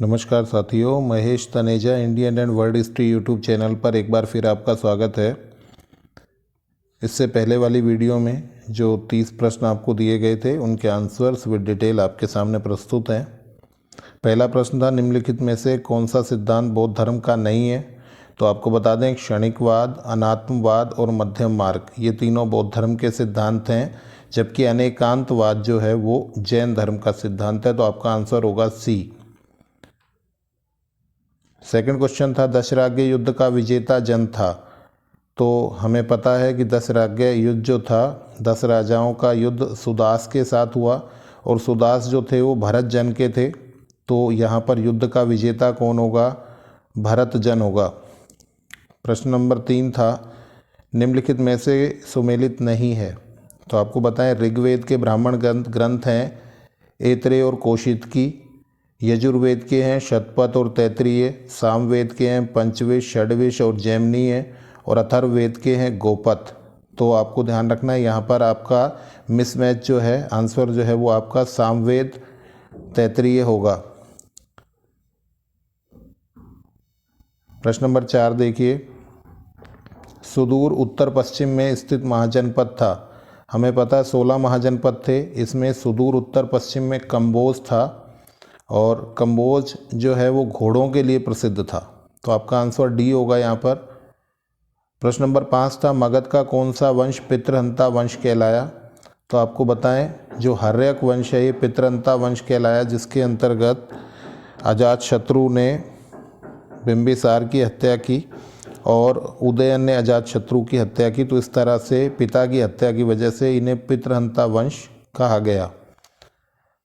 नमस्कार साथियों, Mahesh Taneja Indian and world history YouTube channel पर एक बार फिर आपका स्वागत है। इससे पहले वाली वीडियो में जो 30 प्रश्न आपको दिए गए थे उनके आंसर्स विद डिटेल आपके सामने प्रस्तुत हैं। पहला प्रश्न था, निम्नलिखित में से कौन सा सिद्धांत बौद्ध धर्म का नहीं है? तो आपको बता दें, क्षणिकवाद, अनात्मवाद और मध्यम मार्ग, ये तीनों बौद्ध धर्म के सिद्धांत हैं, जबकि अनेकांतवाद जो है वो जैन धर्म का सिद्धांत है। तो आपका आंसर होगा सी। सेकंड क्वेश्चन था, दशराज्य युद्ध का विजेता जन था। तो हमें पता है कि दशराज्य युद्ध जो था, 10 राजाओं का युद्ध सुदास के साथ हुआ और सुदास जो थे वो भरत जन के थे। तो यहाँ पर युद्ध का विजेता कौन होगा? भरत जन होगा। प्रश्न नंबर 3 था, निम्नलिखित में से सुमेलित नहीं है। तो आपको बताएं, ऋग्वेद के ब्राह्मण ग्रंथ हैं ऐतरेय और कौशितकी, यजुर्वेद के हैं शतपथ और तैत्तिरीय, सामवेद के हैं पंचविश, षड्विश और जैमिनीय, और अथर्ववेद के हैं गोपथ। तो आपको ध्यान रखना है, यहाँ पर आपका मिसमैच जो है, आंसर जो है वो आपका सामवेद तैत्तिरीय होगा। प्रश्न नंबर 4 देखिए, सुदूर उत्तर पश्चिम में स्थित महाजनपद था। हमें पता है 16 महाजनपद थे, इसमें सुदूर उत्तर पश्चिम में कंबोज था और कंबोज जो है वो घोड़ों के लिए प्रसिद्ध था। तो आपका आंसर डी होगा यहाँ पर। प्रश्न नंबर 5 था, मगध का कौन सा वंश पितृहंता वंश कहलाया? तो आपको बताएं, जो हर्यक वंश है ये पितृहंता वंश कहलाया, जिसके अंतर्गत अजातशत्रु ने बिंबिसार की हत्या की और उदयन ने अजातशत्रु की हत्या की। तो इस तरह से पिता की हत्या की वजह से इन्हें पितृहंता वंश कहा गया।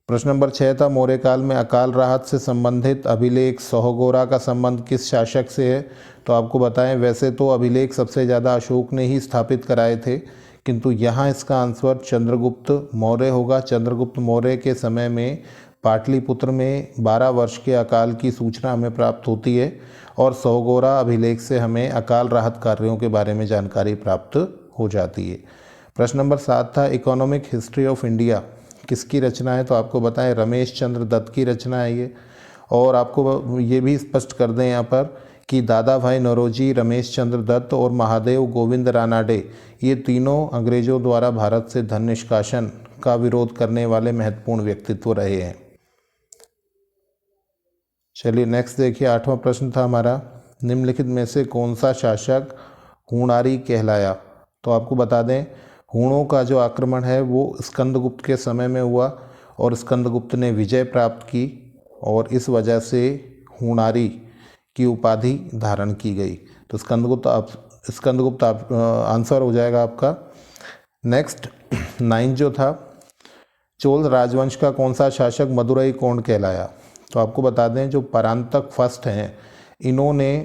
प्रश्न नंबर 6 था, मौर्य काल में अकाल राहत से संबंधित अभिलेख सोहगोरा का संबंध किस शासक से है? तो आपको बताएं, वैसे तो अभिलेख सबसे ज़्यादा अशोक ने ही स्थापित कराए थे, किंतु यहाँ इसका आंसर चंद्रगुप्त मौर्य होगा। चंद्रगुप्त मौर्य के समय में पाटलिपुत्र में 12 वर्ष के अकाल की सूचना हमें प्राप्त होती है और सोहगोरा अभिलेख से हमें अकाल राहत कार्यों के बारे में जानकारी प्राप्त हो जाती है। प्रश्न नंबर 7 था, इकोनॉमिक हिस्ट्री ऑफ इंडिया किसकी रचना है? तो आपको बताएं, रमेश चंद्र दत्त की रचना है ये। और आपको ये भी स्पष्ट कर दें यहाँ पर कि दादा भाई नौरोजी, रमेश चंद्र दत्त और महादेव गोविंद रानाडे, ये तीनों अंग्रेजों द्वारा भारत से धन निष्कासन का विरोध करने वाले महत्वपूर्ण व्यक्तित्व रहे हैं। चलिए नेक्स्ट देखिए, 8वां प्रश्न था हमारा, निम्नलिखित में से कौन सा शासक हूणारी कहलाया? तो आपको बता दें, हूणों का जो आक्रमण है वो स्कंदगुप्त के समय में हुआ और स्कंदगुप्त ने विजय प्राप्त की और इस वजह से हूणारी की उपाधि धारण की गई। तो स्कंदगुप्त आंसर हो जाएगा आपका। नेक्स्ट 9 जो था, चोल राजवंश का कौन सा शासक मदुरई कोंड कहलाया? तो आपको बता दें, जो परांतक फर्स्ट हैं, इन्होंने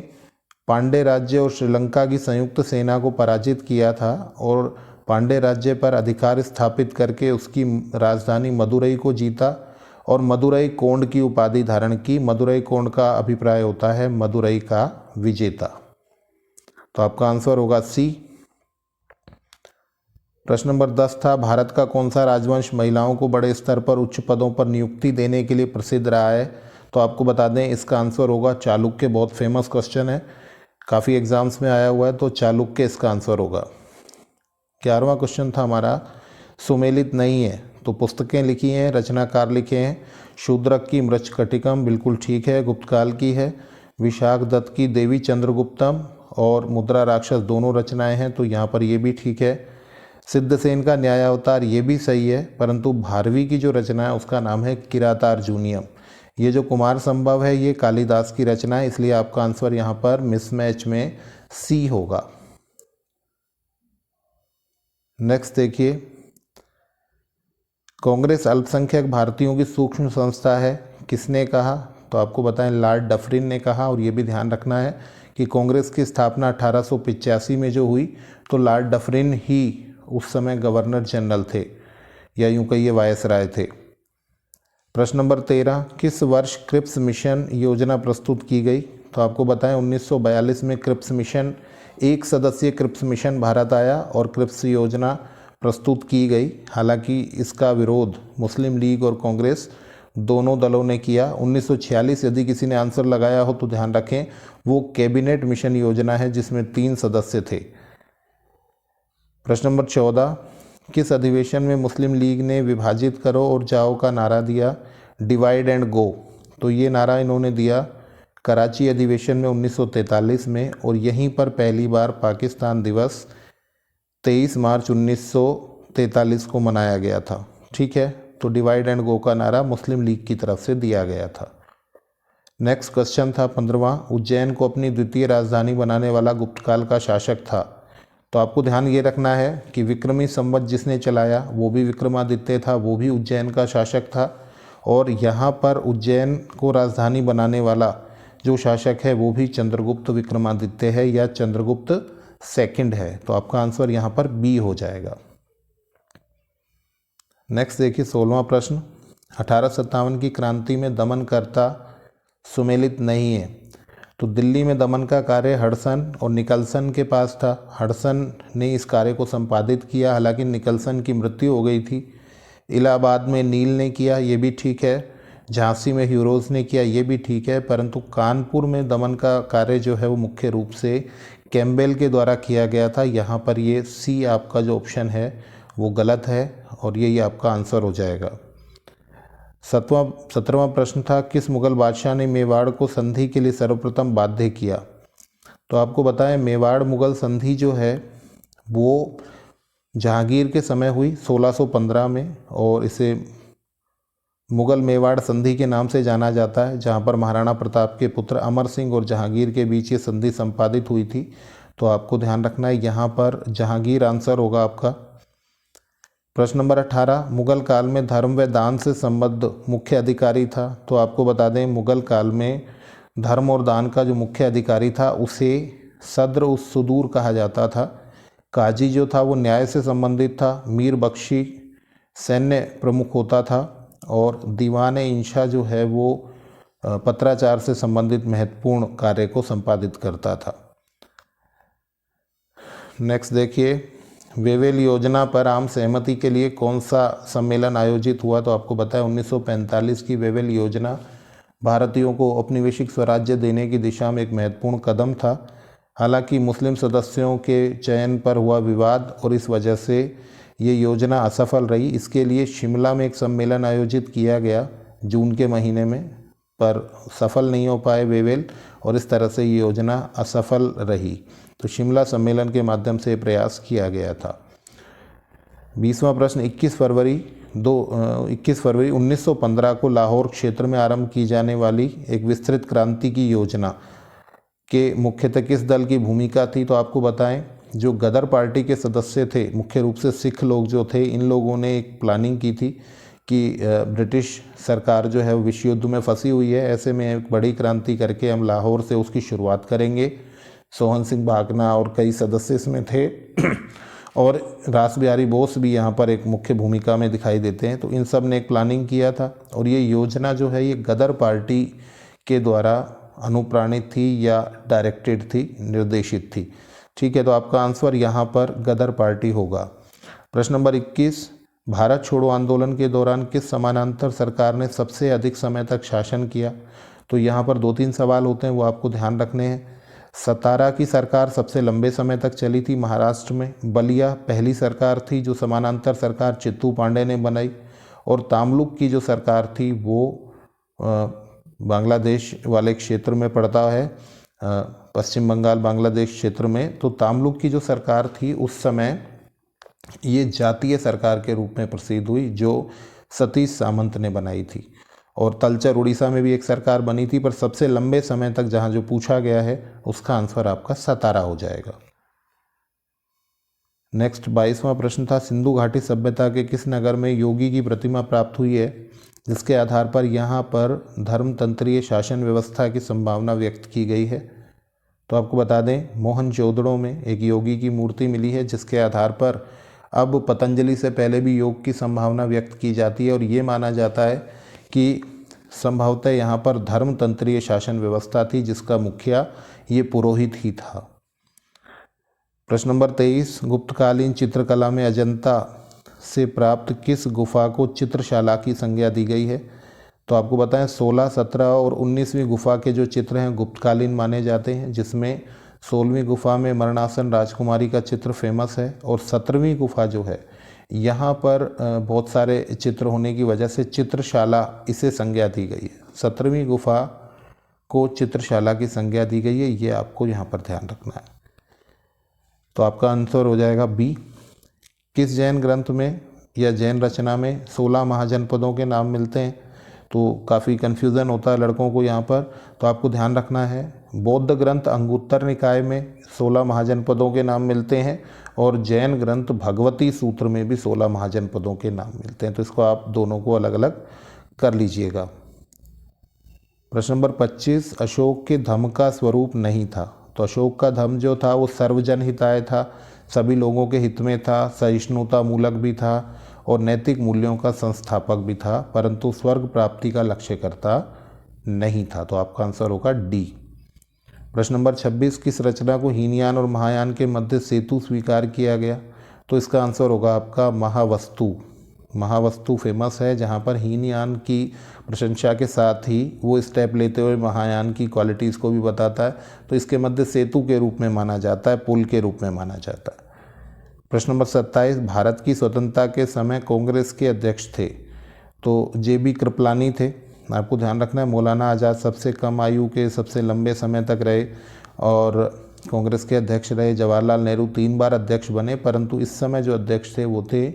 पांड्य राज्य और श्रीलंका की संयुक्त सेना को पराजित किया था और पांड्य राज्य पर अधिकार स्थापित करके उसकी राजधानी मदुरई को जीता और मदुरई कोंड की उपाधि धारण की। मदुरई कोंड का अभिप्राय होता है मदुरई का विजेता। तो आपका आंसर होगा सी। प्रश्न नंबर 10 था, भारत का कौन सा राजवंश महिलाओं को बड़े स्तर पर उच्च पदों पर नियुक्ति देने के लिए प्रसिद्ध रहा है? तो आपको बता दें, इसका आंसर होगा चालुक्य। बहुत फेमस क्वेश्चन है, काफ़ी एग्जाम्स में आया हुआ है, तो चालुक्य इसका आंसर होगा। 11वां क्वेश्चन था हमारा, सुमेलित नहीं है। तो पुस्तकें लिखी हैं, रचनाकार लिखे हैं, शूद्रक की मृच्छकटिकम बिल्कुल ठीक है, गुप्तकाल की है। विशाख दत्त की देवी चंद्रगुप्तम और मुद्रा राक्षस दोनों रचनाएं हैं, तो यहाँ पर ये भी ठीक है। सिद्धसेन का न्यायावतार ये भी सही है, परंतु भारवी की जो रचना है उसका नाम है किरातार्जुनीयम। ये जो कुमार संभव है ये कालिदास की रचना है, इसलिए आपका आंसर यहाँ पर मिसमैच में सी होगा। नेक्स्ट देखिए, कांग्रेस अल्पसंख्यक भारतीयों की सूक्ष्म संस्था है, किसने कहा? तो आपको बताएं, लॉर्ड डफरिन ने कहा। और ये भी ध्यान रखना है कि कांग्रेस की स्थापना 1885 में जो हुई, तो लॉर्ड डफरिन ही उस समय गवर्नर जनरल थे, या यूं कहिए वायसराय थे। प्रश्न नंबर 13, किस वर्ष क्रिप्स मिशन योजना प्रस्तुत की गई? तो आपको बताएं, 1942 में क्रिप्स मिशन, एक सदस्यीय क्रिप्स मिशन भारत आया और क्रिप्स योजना प्रस्तुत की गई। हालांकि इसका विरोध मुस्लिम लीग और कांग्रेस दोनों दलों ने किया। 1946 यदि किसी ने आंसर लगाया हो तो ध्यान रखें वो कैबिनेट मिशन योजना है जिसमें 3 सदस्य थे। प्रश्न नंबर 14, किस अधिवेशन में मुस्लिम लीग ने विभाजित करो और जाओ का नारा दिया? Divide and go. तो ये नारा इन्होंने दिया कराची अधिवेशन में 1943 में, और यहीं पर पहली बार पाकिस्तान दिवस 23 मार्च 1943 को मनाया गया था। ठीक है, तो डिवाइड एंड गो का नारा मुस्लिम लीग की तरफ से दिया गया था। नेक्स्ट क्वेश्चन था 15वां, उज्जैन को अपनी द्वितीय राजधानी बनाने वाला गुप्तकाल का शासक था? तो आपको ध्यान ये रखना है कि विक्रमी संवत जिसने चलाया वो भी विक्रमादित्य था, वो भी उज्जैन का शासक था, और यहाँ पर उज्जैन को राजधानी बनाने वाला जो शासक है वो भी चंद्रगुप्त विक्रमादित्य है या चंद्रगुप्त सेकंड है। तो आपका आंसर यहाँ पर बी हो जाएगा। नेक्स्ट देखिए 16वां प्रश्न, 1857 की क्रांति में दमनकर्ता सुमेलित नहीं है। तो दिल्ली में दमन का कार्य हडसन और निकलसन के पास था। हडसन ने इस कार्य को संपादित किया, हालांकि निकलसन की मृत्यु हो गई थी। इलाहाबाद में नील ने किया, ये भी ठीक है। झांसी में ह्यूरोज ने किया, ये भी ठीक है। परंतु कानपुर में दमन का कार्य जो है वो मुख्य रूप से कैम्पबेल के द्वारा किया गया था। यहाँ पर ये सी आपका जो ऑप्शन है वो गलत है और यही आपका आंसर हो जाएगा। 17वां प्रश्न था, किस मुगल बादशाह ने मेवाड़ को संधि के लिए सर्वप्रथम बाध्य किया? तो आपको बताएं मेवाड़ मुगल संधि जो है वो जहांगीर के समय हुई 1615 में, और इसे मुगल मेवाड़ संधि के नाम से जाना जाता है, जहां पर महाराणा प्रताप के पुत्र अमर सिंह और जहांगीर के बीच ये संधि संपादित हुई थी। तो आपको ध्यान रखना है यहाँ पर जहांगीर आंसर होगा आपका। प्रश्न नंबर 18, मुगल काल में धर्म व दान से संबद्ध मुख्य अधिकारी था? तो आपको बता दें मुगल काल में धर्म और दान का जो मुख्य अधिकारी था उसे सद्र उस सुदूर कहा जाता था। काजी जो था वो न्याय से संबंधित था। मीर बख्शी सैन्य प्रमुख होता था, और दीवान इंशा जो है वो पत्राचार से संबंधित महत्वपूर्ण कार्य को संपादित करता था। नेक्स्ट देखिए, वेवेल योजना पर आम सहमति के लिए कौन सा सम्मेलन आयोजित हुआ? तो आपको बताया 1945 की वेवेल योजना भारतीयों को औपनिवेशिक स्वराज्य देने की दिशा में एक महत्वपूर्ण कदम था। हालांकि मुस्लिम सदस्यों के चयन पर हुआ विवाद और इस वजह से ये योजना असफल रही। इसके लिए शिमला में एक सम्मेलन आयोजित किया गया जून के महीने में, पर सफल नहीं हो पाए वेवेल, और इस तरह से ये योजना असफल रही। तो शिमला सम्मेलन के माध्यम से प्रयास किया गया था। 20वां प्रश्न, 21 फरवरी 1915 को लाहौर क्षेत्र में आरंभ की जाने वाली एक विस्तृत क्रांति की योजना के मुख्यतः किस दल की भूमिका थी? तो आपको बताएं जो गदर पार्टी के सदस्य थे, मुख्य रूप से सिख लोग जो थे, इन लोगों ने एक प्लानिंग की थी कि ब्रिटिश सरकार जो है वो विश्व युद्ध में फंसी हुई है, ऐसे में एक बड़ी क्रांति करके हम लाहौर से उसकी शुरुआत करेंगे। सोहन सिंह भागना और कई सदस्य इसमें थे और रास बिहारी बोस भी यहाँ पर एक मुख्य भूमिका में दिखाई देते हैं। तो इन सब ने एक प्लानिंग किया था, और ये योजना जो है ये गदर पार्टी के द्वारा अनुप्राणित थी या डायरेक्टेड थी, निर्देशित थी। ठीक है, तो आपका आंसर यहाँ पर गदर पार्टी होगा। प्रश्न नंबर 21, भारत छोड़ो आंदोलन के दौरान किस समानांतर सरकार ने सबसे अधिक समय तक शासन किया? तो यहाँ पर 2-3 सवाल होते हैं, वो आपको ध्यान रखने हैं। सतारा की सरकार सबसे लंबे समय तक चली थी महाराष्ट्र में। बलिया पहली सरकार थी जो समानांतर सरकार चित्तू पांडे ने बनाई, और तामलुक की जो सरकार थी वो बांग्लादेश वाले क्षेत्र में पड़ता है, पश्चिम बंगाल बांग्लादेश क्षेत्र में। तो तामलुक की जो सरकार थी उस समय ये जातीय सरकार के रूप में प्रसिद्ध हुई जो सतीश सामंत ने बनाई थी। और तलचर उड़ीसा में भी एक सरकार बनी थी, पर सबसे लंबे समय तक जहां जो पूछा गया है उसका आंसर आपका सतारा हो जाएगा। नेक्स्ट 22वां प्रश्न था, सिंधु घाटी सभ्यता के किस नगर में योगी की प्रतिमा प्राप्त हुई है, जिसके आधार पर यहाँ पर धर्मतंत्रीय शासन व्यवस्था की संभावना व्यक्त की गई है? तो आपको बता दें मोहनजोदड़ो में एक योगी की मूर्ति मिली है, जिसके आधार पर अब पतंजलि से पहले भी योग की संभावना व्यक्त की जाती है, और ये माना जाता है कि संभवतः यहाँ पर धर्मतंत्रीय शासन व्यवस्था थी जिसका मुखिया ये पुरोहित ही था। प्रश्न नंबर 23, गुप्तकालीन चित्रकला में अजंता से प्राप्त किस गुफा को चित्रशाला की संज्ञा दी गई है? तो आपको बताएं 16, 17 और 19वीं गुफा के जो चित्र हैं गुप्तकालीन माने जाते हैं, जिसमें 16वीं गुफा में मरणासन राजकुमारी का चित्र फेमस है और 17वीं गुफा जो है यहाँ पर बहुत सारे चित्र होने की वजह से चित्रशाला इसे संज्ञा दी गई है। 17वीं गुफा को चित्रशाला की संज्ञा दी गई है, ये आपको यहाँ पर ध्यान रखना है। तो आपका आंसर हो जाएगा बी। किस जैन ग्रंथ में या जैन रचना में 16 महाजनपदों के नाम मिलते हैं? तो काफ़ी कन्फ्यूज़न होता है लड़कों को यहाँ पर, तो आपको ध्यान रखना है बौद्ध ग्रंथ अंगुत्तर निकाय में 16 महाजनपदों के नाम मिलते हैं और जैन ग्रंथ भगवती सूत्र में भी 16 महाजनपदों के नाम मिलते हैं। तो इसको आप दोनों को अलग अलग कर लीजिएगा। प्रश्न नंबर 25, अशोक के धम्म का स्वरूप नहीं था। तो अशोक का धम्म जो था वो सर्वजन हिताय था, सभी लोगों के हित में था, सहिष्णुता मूलक भी था और नैतिक मूल्यों का संस्थापक भी था, परंतु स्वर्ग प्राप्ति का लक्ष्य करता नहीं था। तो आपका आंसर होगा डी। प्रश्न नंबर 26, किस रचना को हीनयान और महायान के मध्य सेतु स्वीकार किया गया? तो इसका आंसर होगा आपका महावस्तु। महावस्तु फेमस है, जहाँ पर हीनयान की प्रशंसा के साथ ही वो स्टेप लेते हुए महायान की क्वालिटीज़ को भी बताता है। तो इसके मध्य सेतु के रूप में माना जाता है, पुल के रूप में माना जाता है। प्रश्न नंबर 27, भारत की स्वतंत्रता के समय कांग्रेस के अध्यक्ष थे। तो JB कृपलानी थे। आपको ध्यान रखना है मौलाना आज़ाद सबसे कम आयु के सबसे लंबे समय तक रहे और कांग्रेस के अध्यक्ष रहे। जवाहरलाल नेहरू 3 बार अध्यक्ष बने, परंतु इस समय जो अध्यक्ष थे वो थे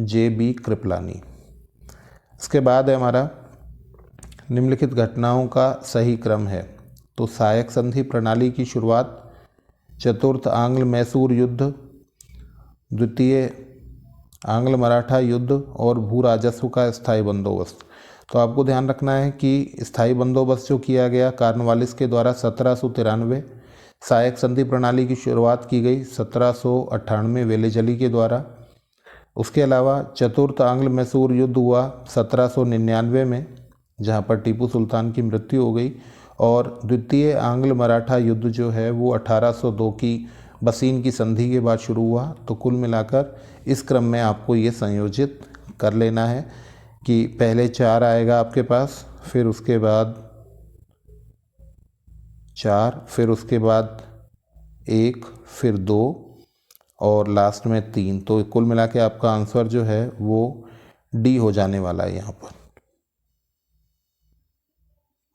JB कृपलानी। इसके बाद है हमारा निम्नलिखित घटनाओं का सही क्रम है। तो सहायक संधि प्रणाली की शुरुआत, चतुर्थ आंग्ल मैसूर युद्ध, द्वितीय आंग्ल मराठा युद्ध और भू राजस्व का स्थायी बंदोबस्त। तो आपको ध्यान रखना है कि स्थायी बंदोबस्त जो किया गया कॉर्नवालिस के द्वारा 1793, सहायक संधि प्रणाली की शुरुआत की गई 1798 वेलेजली के द्वारा। उसके अलावा चतुर्थ आंग्ल मैसूर युद्ध हुआ 1799 में, जहाँ पर टीपू सुल्तान की मृत्यु हो गई, और द्वितीय आंग्ल मराठा युद्ध जो है वो 1802 की बसीन की संधि के बाद शुरू हुआ। तो कुल मिलाकर इस क्रम में आपको ये संयोजित कर लेना है कि पहले 4 आएगा आपके पास, फिर उसके बाद 4, फिर उसके बाद 1, फिर 2 और लास्ट में 3। तो कुल मिला के आपका आंसर जो है वो डी हो जाने वाला है यहाँ पर,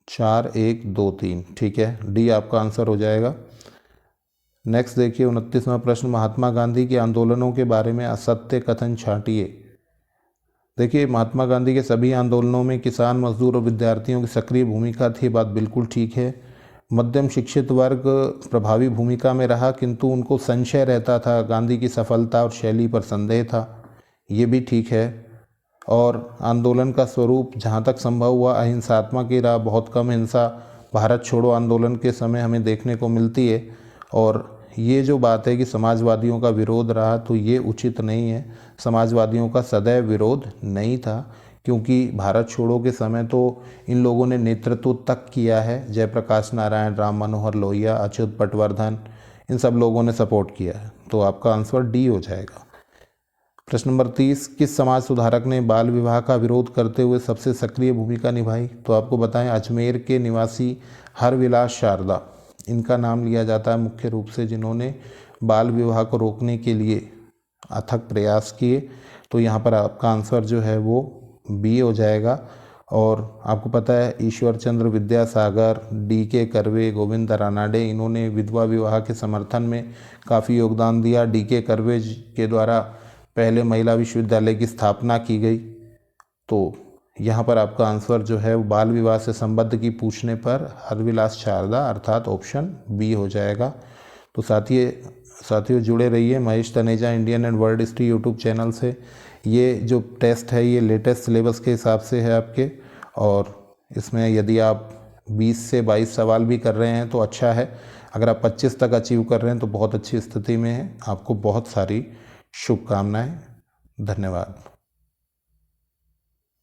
4, 1, 2, 3। ठीक है, डी आपका आंसर हो जाएगा। नेक्स्ट देखिए 29वां प्रश्न, महात्मा गांधी के आंदोलनों के बारे में असत्य कथन छांटिए। देखिए महात्मा गांधी के सभी आंदोलनों में किसान, मजदूर और विद्यार्थियों की सक्रिय भूमिका थी, बात बिल्कुल ठीक है। मध्यम शिक्षित वर्ग प्रभावी भूमिका में रहा, किंतु उनको संशय रहता था, गांधी की सफलता और शैली पर संदेह था, ये भी ठीक है। और आंदोलन का स्वरूप जहाँ तक संभव हुआ अहिंसात्मक ही रहा, बहुत कम हिंसा भारत छोड़ो आंदोलन के समय हमें देखने को मिलती है। और ये जो बात है कि समाजवादियों का विरोध रहा, तो ये उचित नहीं है। समाजवादियों का सदैव विरोध नहीं था, क्योंकि भारत छोड़ो के समय तो इन लोगों ने नेतृत्व तक किया है। जयप्रकाश नारायण, राम मनोहर लोहिया, अच्युत पटवर्धन, इन सब लोगों ने सपोर्ट किया है। तो आपका आंसर डी हो जाएगा। प्रश्न नंबर 30, किस समाज सुधारक ने बाल विवाह का विरोध करते हुए सबसे सक्रिय भूमिका निभाई? तो आपको बताएं अजमेर के निवासी हरविलास शारदा, इनका नाम लिया जाता है मुख्य रूप से, जिन्होंने बाल विवाह को रोकने के लिए अथक प्रयास किए। तो यहाँ पर आपका आंसर जो है वो बी हो जाएगा। और आपको पता है ईश्वर चंद्र विद्यासागर, DK कर्वे, गोविंद रानाडे, इन्होंने विधवा विवाह के समर्थन में काफ़ी योगदान दिया। DK कर्वे के द्वारा पहले महिला विश्वविद्यालय की स्थापना की गई। तो यहाँ पर आपका आंसर जो है वो बाल विवाह से संबद्ध की पूछने पर हरविलास शारदा अर्थात ऑप्शन बी हो जाएगा। तो साथियों जुड़े रहिए Mahesh Taneja Indian and world history YouTube channel से। ये जो टेस्ट है ये लेटेस्ट सिलेबस के हिसाब से है आपके, और इसमें यदि आप 20 से 22 सवाल भी कर रहे हैं तो अच्छा है। अगर आप 25 तक अचीव कर रहे हैं तो बहुत अच्छी स्थिति में है। आपको बहुत सारी शुभकामनाएं। धन्यवाद।